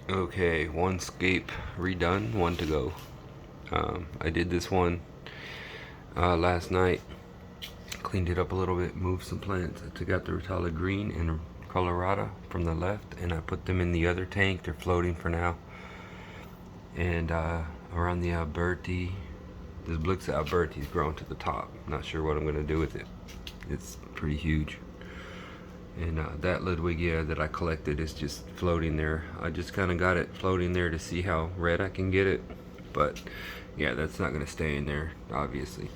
Okay, one scape redone, one to go. I did this one last night, cleaned it up a little bit, moved some plants. I took out the Rotala Green and Colorado from the left, and I put them in the other tank. They're floating for now. And around the Alberti, this Blixa Alberti is growing to the top. Not sure what I'm going to do with it. It's pretty huge. And that Ludwigia that I collected is just floating there. I just kind of got it floating there to see how red I can get it. But yeah, that's not going to stay in there, obviously.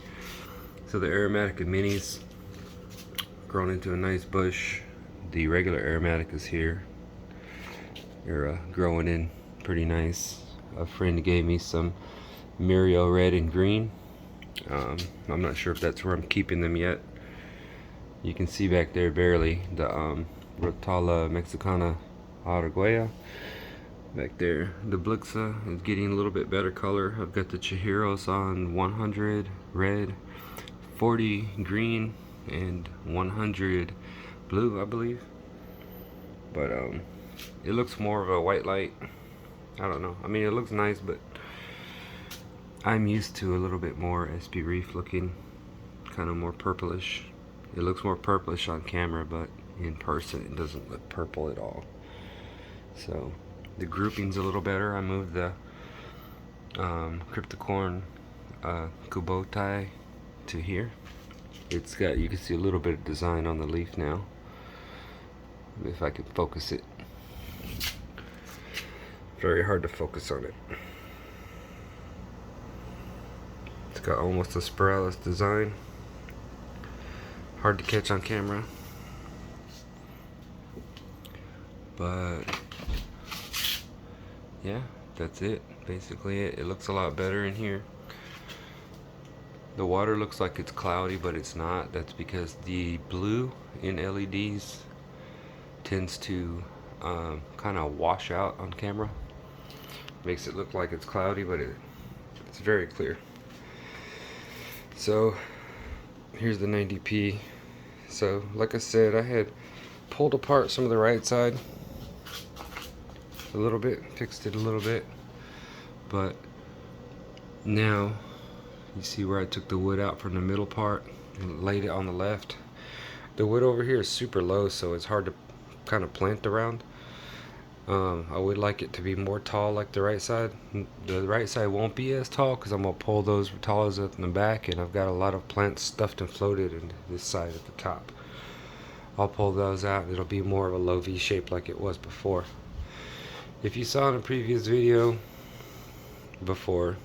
So the Aromatica minis grown into a nice bush. The regular Aromatica is here. They're growing in pretty nice. A friend gave me some Muriel red and green. I'm not sure if that's where I'm keeping them yet. You can see back there barely the Rotala Mexicana Araguaya. Back there, the Blixa is getting a little bit better color. I've got the Chihiros on 100 red, 40 green, and 100 blue, I believe. But it looks more of a white light. I don't know. I mean, it looks nice, but I'm used to a little bit more SP Reef looking, kind of more purplish. It looks more purplish on camera, but in person it doesn't look purple at all. So the grouping's a little better. I moved the Cryptocorn Kubotai to here. It's got, you can see a little bit of design on the leaf now. If I can focus it. Very hard to focus on it. It's got almost a spiralis design. Hard to catch on camera. But yeah, that's it. Basically it looks a lot better in here. The water looks like it's cloudy, but it's not. That's because the blue in LEDs tends to kind of wash out on camera. Makes it look like it's cloudy, but it's very clear. So here's the 90p. So like I said, I had pulled apart some of the right side a little bit, fixed it a little bit, but now you see where I took the wood out from the middle part and laid it on the left. The wood over here is super low, so it's hard to kind of plant around. I would like it to be more tall like the right side. The right side won't be as tall because I'm going to pull those Rotalas up in the back, and I've got a lot of plants stuffed and floated in this side at the top. I'll pull those out and it'll be more of a low V shape like it was before. If you saw in a previous video before,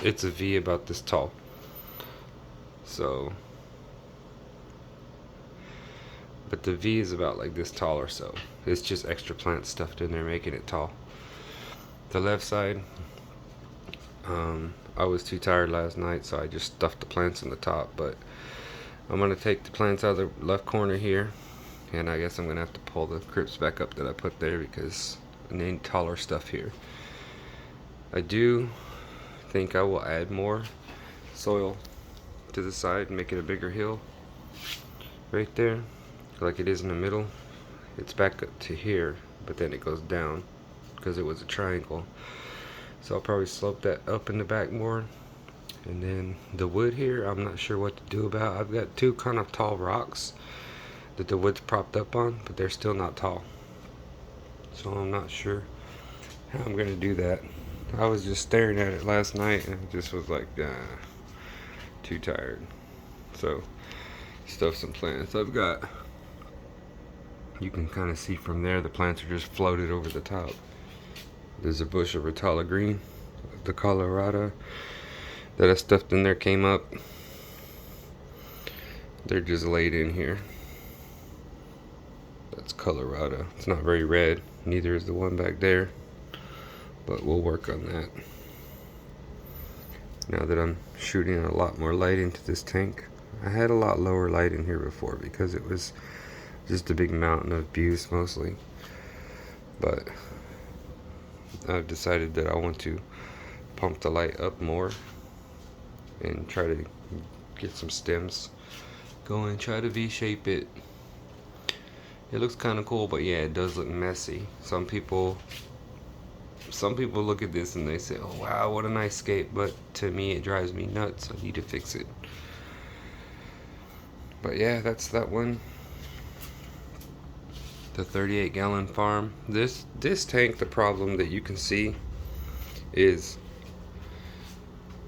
it's a V about this tall. So, but the V is about like this tall or so. It's just extra plants stuffed in there making it tall. The left side, I was too tired last night, so I just stuffed the plants in the top. But I'm gonna take the plants out of the left corner here, and I guess I'm gonna have to pull the crypts back up that I put there because I need taller stuff here. I do think I will add more soil to the side and make it a bigger hill right there, like it is in the middle. It's back up to here, but then it goes down because it was a triangle. So I'll probably slope that up in the back more. And then the wood here, I'm not sure what to do about. I've got two kind of tall rocks that the wood's propped up on, but they're still not tall. So I'm not sure how I'm gonna do that. I was just staring at it last night and I just was like, too tired. So stuff some plants. I've got, you can kind of see from there the plants are just floated over the top. There's a bush of Rotala green, the Colorado that I stuffed in there came up. They're just laid in here. That's Colorado. It's not very red, neither is the one back there, but we'll work on that. Now that I'm shooting a lot more light into this tank. I had a lot lower light in here before because it was just a big mountain of views mostly, but I've decided that I want to pump the light up more and try to get some stems going, try to V-shape it It looks kind of cool, but yeah, it does look messy. Some people look at this and they say, oh wow, what a nice scape, but to me it drives me nuts. I need to fix it. But yeah, that's that one. The 38-gallon farm. This tank, the problem that you can see is,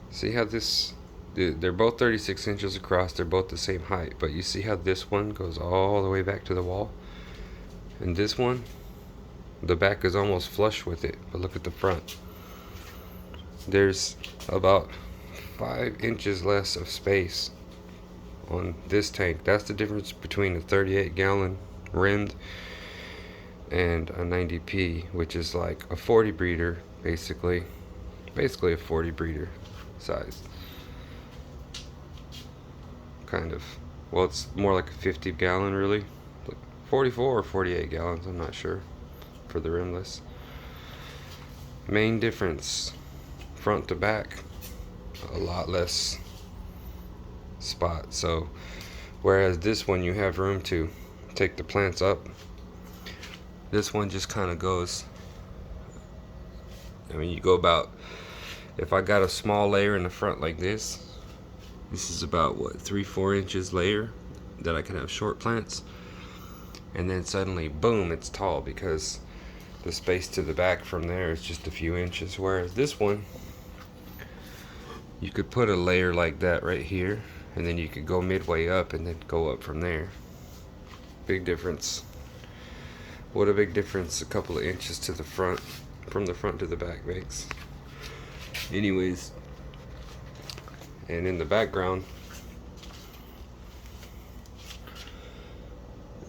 see how this, they're both 36 inches across, they're both the same height, but you see how this one goes all the way back to the wall, and this one, the back is almost flush with it, but look at the front. There's about 5 inches less of space on this tank. That's the difference between a 38-gallon rimmed and a 90p, which is like a 40 breeder, basically a 40 breeder size, kind of. Well, it's more like a 50-gallon really, 44 or 48 gallons, I'm not sure, for the rimless. Main difference, front to back, a lot less spot. So whereas this one you have room to take the plants up, this one just kind of goes, I mean, you go about, if I got a small layer in the front like this is about what, 3-4 inches layer that I can have short plants, and then suddenly boom, it's tall because the space to the back from there is just a few inches. Whereas this one, you could put a layer like that right here, and then you could go midway up and then go up from there. Big difference. What a big difference a couple of inches to the front, from the front to the back makes. Anyways, and in the background,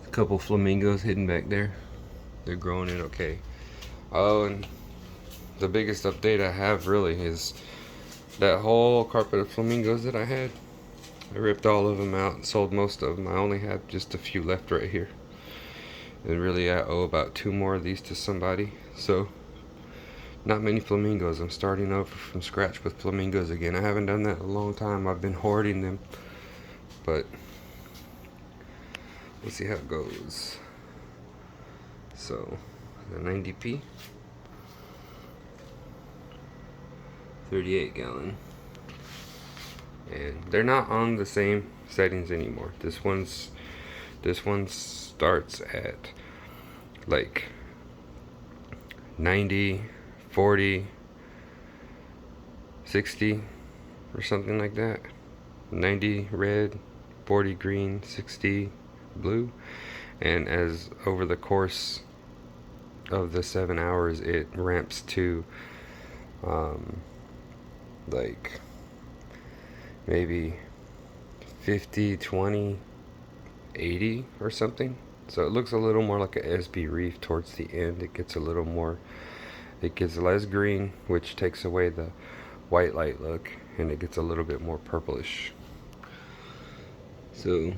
a couple flamingos hidden back there. They're growing it okay. Oh, and the biggest update I have really is that whole carpet of flamingos that I had. I ripped all of them out and sold most of them. I only have just a few left right here. And really I owe about 2 more of these to somebody. So not many flamingos. I'm starting over from scratch with flamingos again. I haven't done that in a long time. I've been hoarding them, but we'll see how it goes. So the 90p, 38-gallon, and they're not on the same settings anymore. This one starts at like 90, 40, 60 or something like that. 90 red, 40 green, 60 blue, and as over the course of the 7 hours it ramps to like maybe 50, 20, 80 or something. So it looks a little more like a SB Reef towards the end. It gets a little more, it gets less green, which takes away the white light look, and it gets a little bit more purplish. So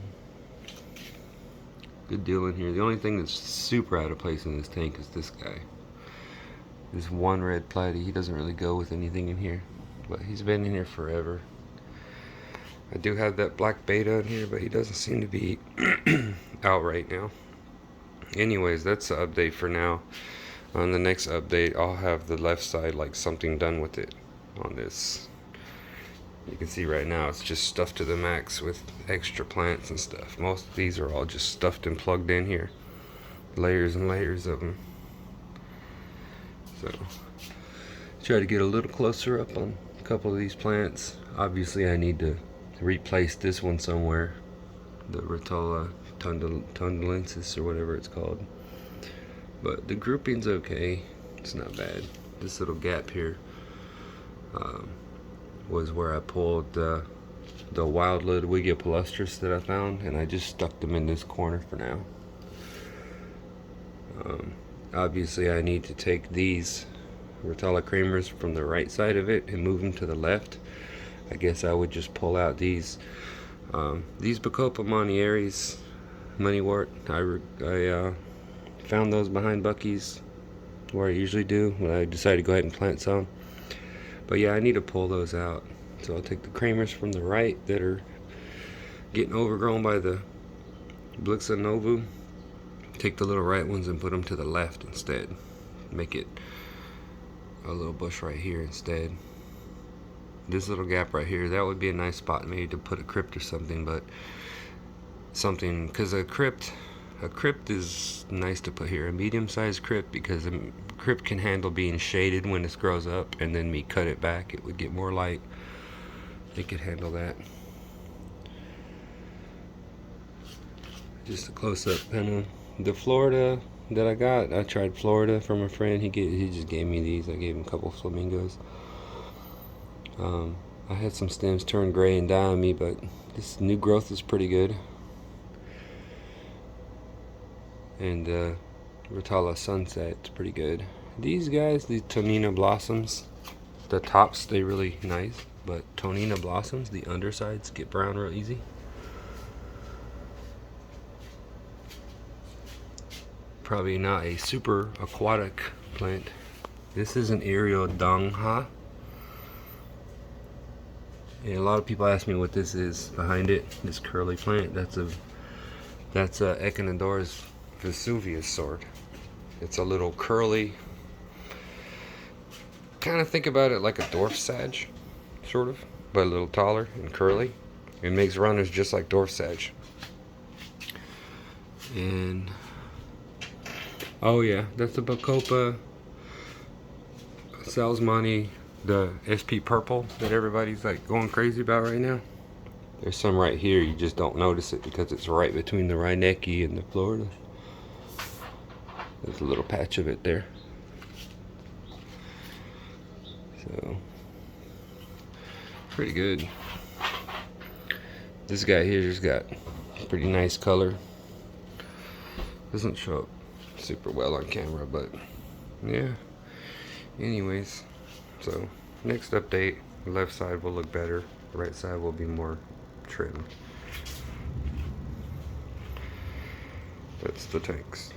good deal in here. The only thing that's super out of place in this tank is this guy. This one red platy. He doesn't really go with anything in here, but he's been in here forever. I do have that black beta in here, but he doesn't seem to be out right now. Anyways, that's the update for now. On the next update, I'll have the left side like something done with it on this. You can see right now it's just stuffed to the max with extra plants and stuff. Most of these are all just stuffed and plugged in here. Layers and layers of them. So try to get a little closer up on a couple of these plants. Obviously I need to replace this one somewhere. The Rotella tundalensis or whatever it's called. But the grouping's okay. It's not bad. This little gap here was where I pulled the wild Ludwigia palustris that I found, and I just stuck them in this corner for now. Obviously I need to take these Rotella creamers from the right side of it and move them to the left. I guess I would just pull out these Bacopa Monieris moneywort. I found those behind Buc-ee's where I usually do when I decide to go ahead and plant some. But yeah, I need to pull those out. So I'll take the creamers from the right that are getting overgrown by the Blixa Novu take the little right ones and put them to the left instead. Make it a little bush right here instead. This little gap right here, that would be a nice spot maybe to put a crypt or something, but something, because a crypt is nice to put here, a medium-sized crypt, because a crypt can handle being shaded when it grows up, and then me cut it back, it would get more light. It could handle that. Just a close-up kind of. The Florida that I got, I tried Florida from a friend. He just gave me these. I gave him a couple of flamingos. I had some stems turn gray and die on me, but this new growth is pretty good. And Rotala Sunset's pretty good. These guys, these Tonina Blossoms, the tops stay really nice, but Tonina Blossoms, the undersides get brown real easy. Probably not a super aquatic plant. This is an Eriodongha. And a lot of people ask me what this is behind it. This curly plant. That's Echinodore's Vesuvius sort. It's a little curly. Kind of think about it like a dwarf sage, sort of, but a little taller and curly. It makes runners just like dwarf sage. And oh yeah, that's the Bacopa Salzmani, the SP purple that everybody's like going crazy about right now. There's some right here, you just don't notice it because it's right between the Reinecke and the Florida. There's a little patch of it there. So, pretty good. This guy here just got a pretty nice color. Doesn't show up super well on camera, but yeah. Anyways, so next update, the left side will look better, the right side will be more trim. That's the tanks.